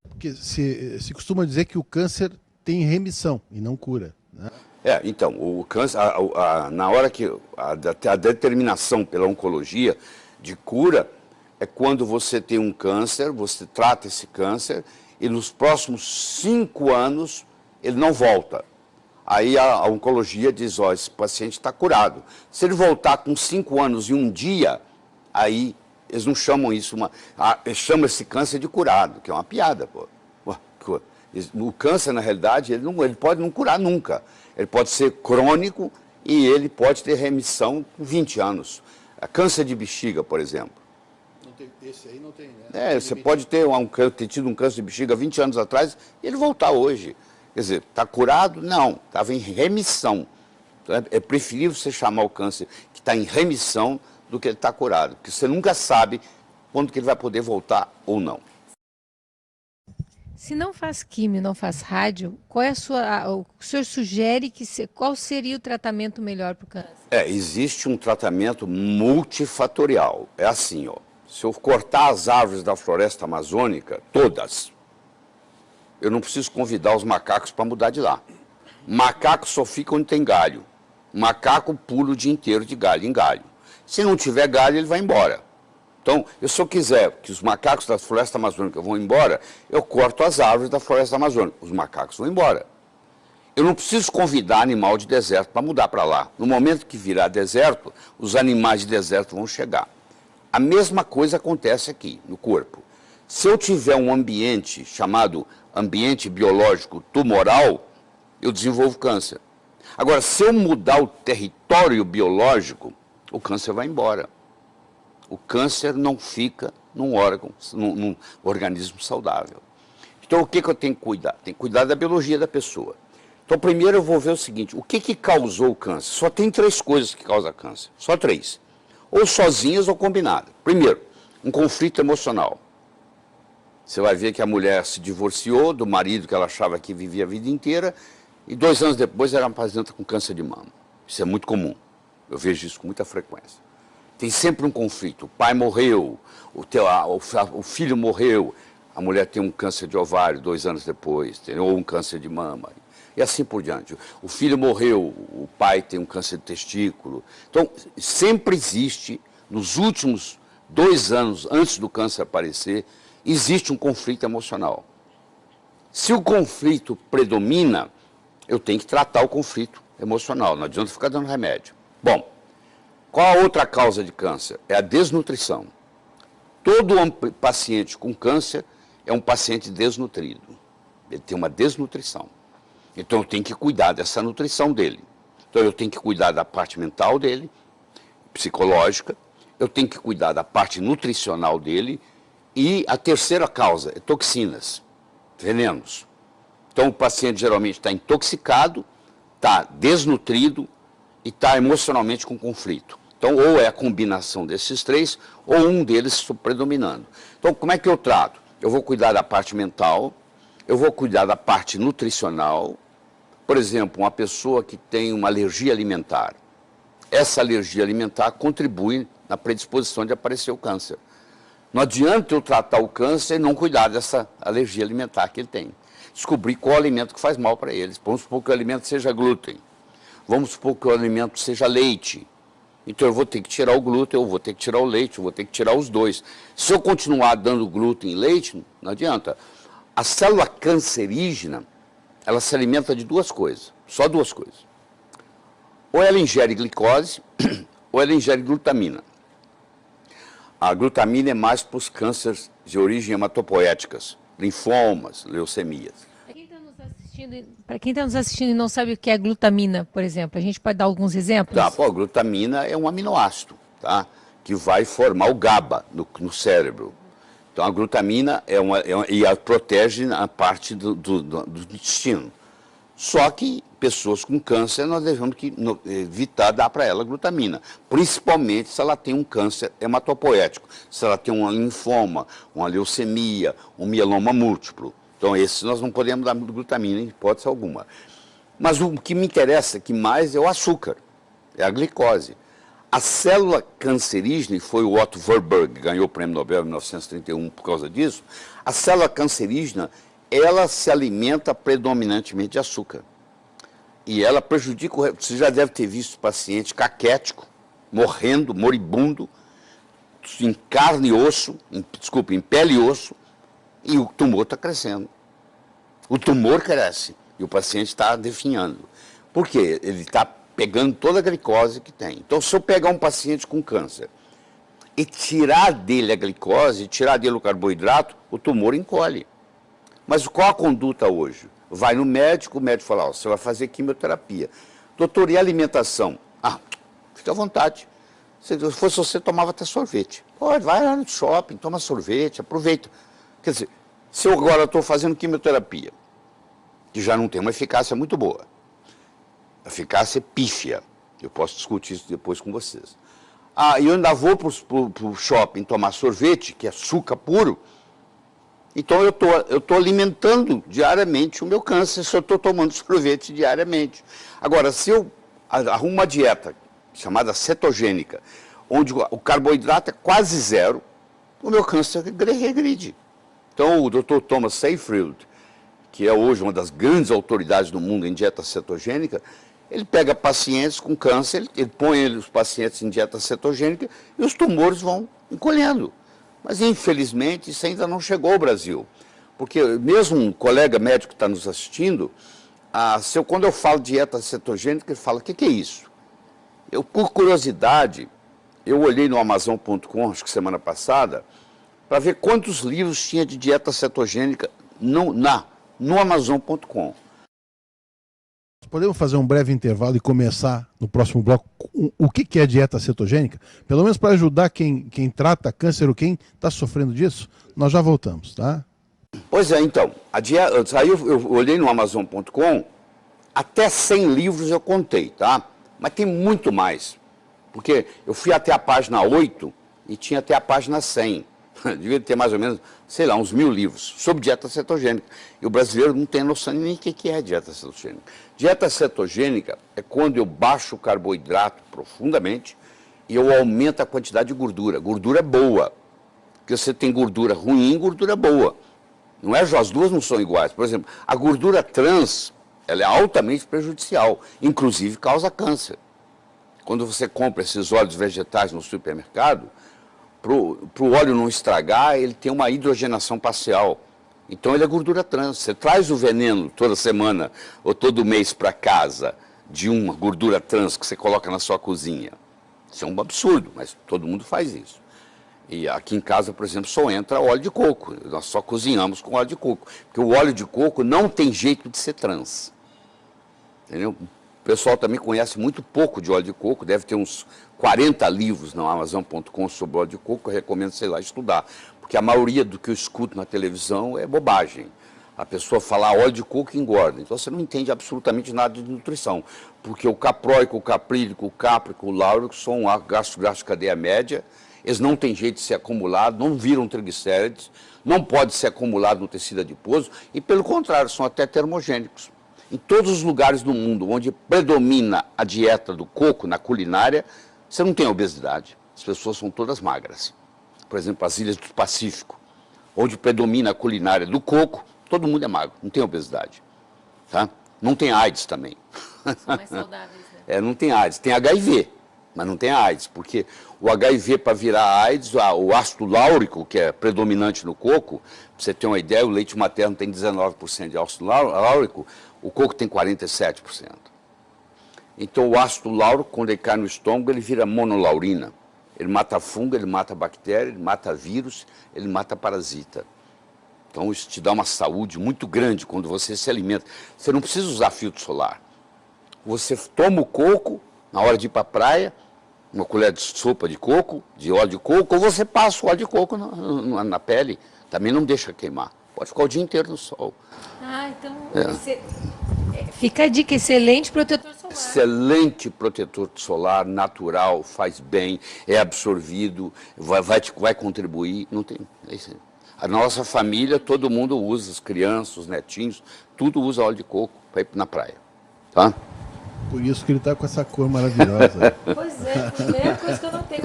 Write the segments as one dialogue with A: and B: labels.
A: Porque se costuma dizer que o câncer tem remissão e não cura, né?
B: Então, o câncer, na hora que a determinação pela oncologia de cura é quando você tem um câncer, você trata esse câncer e nos próximos 5 anos ele não volta. Aí a oncologia diz, ó, esse paciente está curado. Se ele voltar com 5 anos e 1 dia, aí eles não chamam isso, eles chamam esse câncer de curado, que é uma piada, pô. O câncer, na realidade, ele pode não curar nunca. Ele pode ser crônico e ele pode ter remissão com 20 anos. Câncer de bexiga, por exemplo.
A: Esse aí não tem, né?
B: Você pode ter tido um câncer de bexiga 20 anos atrás e ele voltar hoje. Quer dizer, está curado? Não, estava em remissão. Então, é preferível você chamar o câncer que está em remissão do que ele está curado, porque você nunca sabe quando que ele vai poder voltar ou não.
C: Se não faz químio, não faz rádio, o senhor sugere qual seria o tratamento melhor para o câncer?
B: Existe um tratamento multifatorial. É assim, ó, se eu cortar as árvores da floresta amazônica, todas, eu não preciso convidar os macacos para mudar de lá. Macaco só fica onde tem galho. Macaco pula o dia inteiro de galho em galho. Se não tiver galho, ele vai embora. Então, se eu quiser que os macacos da floresta amazônica vão embora, eu corto as árvores da floresta amazônica. Os macacos vão embora. Eu não preciso convidar animal de deserto para mudar para lá. No momento que virar deserto, os animais de deserto vão chegar. A mesma coisa acontece aqui, no corpo. Se eu tiver um ambiente chamado ambiente biológico tumoral, eu desenvolvo câncer. Agora, se eu mudar o território biológico, o câncer vai embora. O câncer não fica num órgão, num organismo saudável. Então, o que eu tenho que cuidar? Tenho que cuidar da biologia da pessoa. Então, primeiro eu vou ver o seguinte, o que causou o câncer? Só tem 3 coisas que causam câncer, só 3. Ou sozinhas ou combinadas. Primeiro, um conflito emocional. Você vai ver que a mulher se divorciou do marido que ela achava que vivia a vida inteira e 2 anos depois ela apresenta com câncer de mama. Isso é muito comum. Eu vejo isso com muita frequência. Tem sempre um conflito. O pai morreu, o filho morreu, a mulher tem um câncer de ovário 2 anos depois, ou um câncer de mama, e assim por diante. O filho morreu, o pai tem um câncer de testículo. Então, sempre existe, nos últimos 2 anos, antes do câncer aparecer, existe um conflito emocional. Se o conflito predomina, eu tenho que tratar o conflito emocional, não adianta ficar dando remédio. Bom, qual a outra causa de câncer? É a desnutrição. Todo paciente com câncer é um paciente desnutrido. Ele tem uma desnutrição. Então eu tenho que cuidar dessa nutrição dele. Então eu tenho que cuidar da parte mental dele, psicológica, eu tenho que cuidar da parte nutricional dele e a terceira causa é toxinas, venenos. Então o paciente geralmente está intoxicado, está desnutrido e está emocionalmente com conflito. Então, ou é a combinação desses 3, ou um deles predominando. Então, como é que eu trato? Eu vou cuidar da parte mental, eu vou cuidar da parte nutricional. Por exemplo, uma pessoa que tem uma alergia alimentar. Essa alergia alimentar contribui na predisposição de aparecer o câncer. Não adianta eu tratar o câncer e não cuidar dessa alergia alimentar que ele tem. Descobrir qual alimento que faz mal para eles. Vamos supor que o alimento seja glúten. Vamos supor que o alimento seja leite. Então eu vou ter que tirar o glúten, eu vou ter que tirar o leite, eu vou ter que tirar os 2. Se eu continuar dando glúten e leite, não adianta. A célula cancerígena, ela se alimenta de 2 coisas, só 2 coisas. Ou ela ingere glicose, ou ela ingere glutamina. A glutamina é mais para os cânceres de origem hematopoéticas, linfomas, leucemias.
C: Para quem está nos assistindo e não sabe o que é glutamina, por exemplo, a gente pode dar alguns exemplos?
B: Tá, a glutamina é um aminoácido, tá? Que vai formar o GABA no cérebro. Então a glutamina protege a parte do intestino. Só que pessoas com câncer nós devemos evitar dar para ela glutamina, principalmente se ela tem um câncer hematopoético, se ela tem um linfoma, uma leucemia, um mieloma múltiplo. Então, esses nós não podemos dar glutamina em hipótese alguma. Mas o que me interessa aqui mais é o açúcar, é a glicose. A célula cancerígena, e foi o Otto Warburg que ganhou o prêmio Nobel em 1931 por causa disso, a célula cancerígena, ela se alimenta predominantemente de açúcar. E ela prejudica, você já deve ter visto paciente caquético, morrendo, moribundo, em carne e osso, em pele e osso, e o tumor está crescendo. O tumor cresce e o paciente está definhando. Por quê? Ele está pegando toda a glicose que tem. Então, se eu pegar um paciente com câncer e tirar dele a glicose, tirar dele o carboidrato, o tumor encolhe. Mas qual a conduta hoje? Vai no médico, o médico fala, ó, você vai fazer quimioterapia. Doutor, e alimentação? Ah, fica à vontade. Se fosse você, tomava até sorvete. Pode, vai lá no shopping, toma sorvete, aproveita. Quer dizer, se eu agora estou fazendo quimioterapia, que já não tem uma eficácia muito boa, a eficácia é pífia, eu posso discutir isso depois com vocês. Ah, e eu ainda vou para o shopping tomar sorvete, que é açúcar puro, então eu tô alimentando diariamente o meu câncer se eu estou tomando sorvete diariamente. Agora, se eu arrumo uma dieta chamada cetogênica, onde o carboidrato é quase zero, o meu câncer regride. Então, o Dr. Thomas Seyfried, que é hoje uma das grandes autoridades do mundo em dieta cetogênica, ele pega pacientes com câncer, ele põe os pacientes em dieta cetogênica e os tumores vão encolhendo. Mas, infelizmente, isso ainda não chegou ao Brasil. Porque mesmo um colega médico que está nos assistindo, quando eu falo dieta cetogênica, ele fala, o que é isso? Eu, por curiosidade, eu olhei no Amazon.com, acho que semana passada, para ver quantos livros tinha de dieta cetogênica no Amazon.com.
A: Podemos fazer um breve intervalo e começar no próximo bloco o que é dieta cetogênica? Pelo menos para ajudar quem trata câncer ou quem está sofrendo disso. Nós já voltamos, tá?
B: Pois é, então, aí eu olhei no Amazon.com, até 100 livros eu contei, tá? Mas tem muito mais, porque eu fui até a página 8 e tinha até a página 100. Devia ter mais ou menos, sei lá, uns 1000 livros sobre dieta cetogênica. E o brasileiro não tem noção nem o que é dieta cetogênica. Dieta cetogênica é quando eu baixo o carboidrato profundamente e eu aumento a quantidade de gordura. Gordura boa. Porque você tem gordura ruim e gordura boa. Não é, as duas não são iguais. Por exemplo, a gordura trans, ela é altamente prejudicial. Inclusive causa câncer. Quando você compra esses óleos vegetais no supermercado, para o óleo não estragar, ele tem uma hidrogenação parcial. Então ele é gordura trans. Você traz o veneno toda semana ou todo mês para casa de uma gordura trans que você coloca na sua cozinha. Isso é um absurdo, mas todo mundo faz isso. E aqui em casa, por exemplo, só entra óleo de coco. Nós só cozinhamos com óleo de coco. Porque o óleo de coco não tem jeito de ser trans. Entendeu? O pessoal também conhece muito pouco de óleo de coco, deve ter uns 40 livros no Amazon.com sobre óleo de coco, eu recomendo, sei lá, estudar. Porque a maioria do que eu escuto na televisão é bobagem. A pessoa fala óleo de coco engorda, então você não entende absolutamente nada de nutrição. Porque o capróico, o caprílico, o cáprico, o láurico são ácidos graxos de cadeia média, eles não têm jeito de ser acumulados, não viram triglicérides, não pode ser acumulado no tecido adiposo e, pelo contrário, são até termogênicos. Em todos os lugares do mundo onde predomina a dieta do coco na culinária, você não tem obesidade. As pessoas são todas magras. Por exemplo, as ilhas do Pacífico, onde predomina a culinária do coco, todo mundo é magro, não tem obesidade. Tá? Não tem AIDS também.
C: São mais saudáveis, né?
B: Não tem AIDS, tem HIV, mas não tem AIDS, porque o HIV para virar AIDS, o ácido láurico, que é predominante no coco, para você ter uma ideia, o leite materno tem 19% de ácido láurico, o coco tem 47%. Então o ácido láurico, quando ele cai no estômago, ele vira monolaurina. Ele mata fungo, ele mata bactéria, ele mata vírus, ele mata parasita. Então isso te dá uma saúde muito grande quando você se alimenta. Você não precisa usar filtro solar. Você toma o coco na hora de ir para a praia, uma colher de sopa de coco, de óleo de coco, ou você passa o óleo de coco na pele. Também não deixa queimar. Pode ficar o dia inteiro no sol.
C: Então fica a dica, excelente protetor solar.
B: Excelente protetor solar, natural, faz bem, é absorvido, vai contribuir. Não tem, a nossa família, todo mundo usa, as crianças, os netinhos, tudo usa óleo de coco para ir na praia. Tá?
A: Por isso que ele está com essa cor maravilhosa.
C: Pois é, a primeira coisa que eu notei.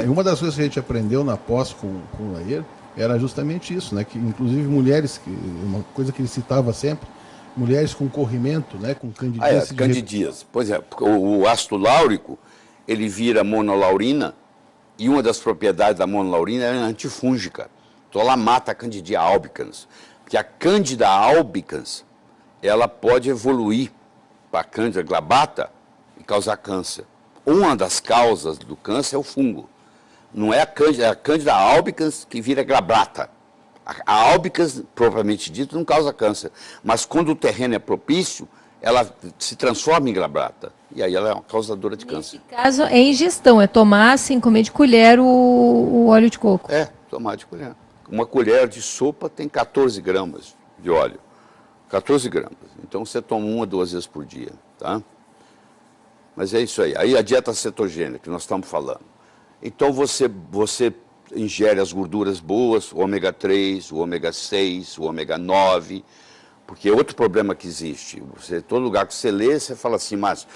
A: E uma das coisas que a gente aprendeu na pós com o Laer era justamente isso, né? Que inclusive mulheres, uma coisa que ele citava sempre, mulheres com corrimento, né? Com candidíase.
B: Candidíase. Pois é, o ácido láurico, ele vira monolaurina, e uma das propriedades da monolaurina é antifúngica. Então ela mata a Candida albicans. Porque a Candida albicans, ela pode evoluir para a Candida glabata e causar câncer. Uma das causas do câncer é o fungo. Não é a Candida albicans que vira glabrata. A albicans, propriamente dito, não causa câncer. Mas quando o terreno é propício, ela se transforma em glabrata. E aí ela é uma causadora de câncer.
C: Nesse caso, é ingestão, é tomar, assim, comer de colher o óleo de coco.
B: É, tomar de colher. Uma colher de sopa tem 14 gramas de óleo. 14 gramas. Então você toma 1 ou 2 vezes por dia, tá? Mas é isso aí. Aí a dieta cetogênica que nós estamos falando. Então você ingere as gorduras boas, o ômega 3, o ômega 6, o ômega 9, porque é outro problema que existe. Todo lugar que você lê, você fala assim, mas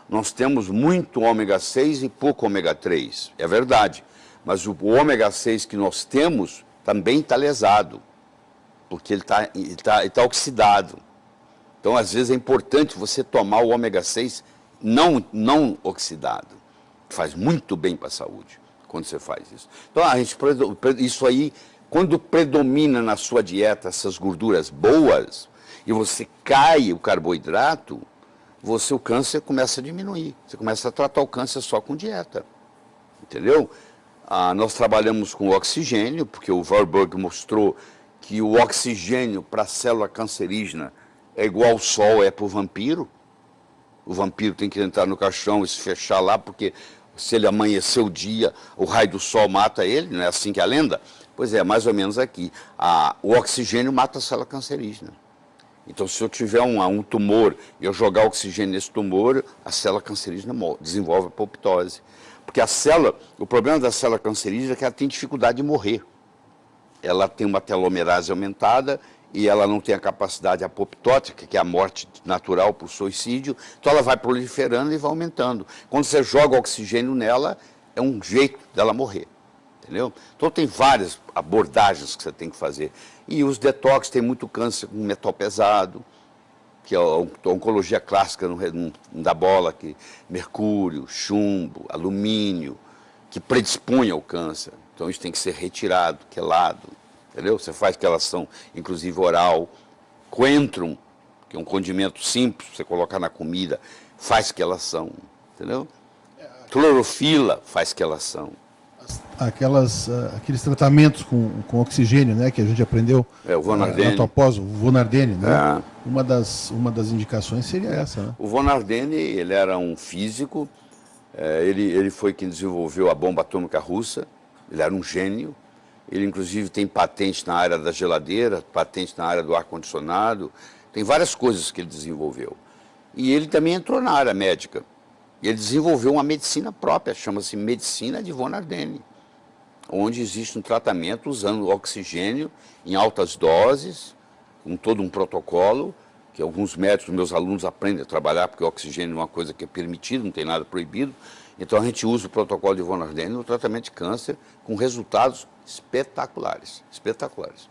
B: nós temos muito ômega 6 e pouco ômega 3. É verdade, mas o ômega 6 que nós temos também está lesado, porque ele tá oxidado. Então, às vezes, é importante você tomar o ômega 6 não oxidado. Faz muito bem para a saúde quando você faz isso. Então, isso aí, quando predomina na sua dieta essas gorduras boas, e você cai o carboidrato, o câncer começa a diminuir. Você começa a tratar o câncer só com dieta. Entendeu? Nós trabalhamos com oxigênio, porque o Warburg mostrou que o oxigênio para a célula cancerígena é igual ao sol é para o vampiro. O vampiro tem que entrar no caixão e se fechar lá, porque se ele amanhecer o dia, o raio do sol mata ele, não é assim que é a lenda? Pois é, mais ou menos aqui. O oxigênio mata a célula cancerígena. Então, se eu tiver um tumor e eu jogar oxigênio nesse tumor, a célula cancerígena desenvolve apoptose. Porque o problema da célula cancerígena é que ela tem dificuldade de morrer. Ela tem uma telomerase aumentada e ela não tem a capacidade apoptótica, que é a morte natural por suicídio, então ela vai proliferando e vai aumentando. Quando você joga oxigênio nela, é um jeito dela morrer. Entendeu? Então tem várias abordagens que você tem que fazer. E os detox, tem muito câncer com metal pesado, que é a oncologia clássica não dá bola, que mercúrio, chumbo, alumínio, que predispõe ao câncer. Então isso tem que ser retirado, quelado, entendeu? Você faz quelação, inclusive oral. Coentrum, que é um condimento simples, você colocar na comida, faz quelação, entendeu? Clorofila faz quelação.
A: Aqueles tratamentos com oxigênio, né, que a gente aprendeu
B: o Von Ardenne.
A: na tua pós, o Von Ardenne, né? Uma das indicações seria essa, né?
B: O Von Ardenne, ele era um físico, ele foi quem desenvolveu a bomba atômica russa, ele era um gênio, ele inclusive tem patente na área da geladeira, patente na área do ar-condicionado, tem várias coisas que ele desenvolveu. E ele também entrou na área médica. Ele desenvolveu uma medicina própria, chama-se Medicina de Von Ardenne, onde existe um tratamento usando oxigênio em altas doses, com todo um protocolo, que alguns médicos, meus alunos, aprendem a trabalhar, porque o oxigênio é uma coisa que é permitida, não tem nada proibido. Então a gente usa o protocolo de Von Ardenne no tratamento de câncer, com resultados espetaculares, espetaculares.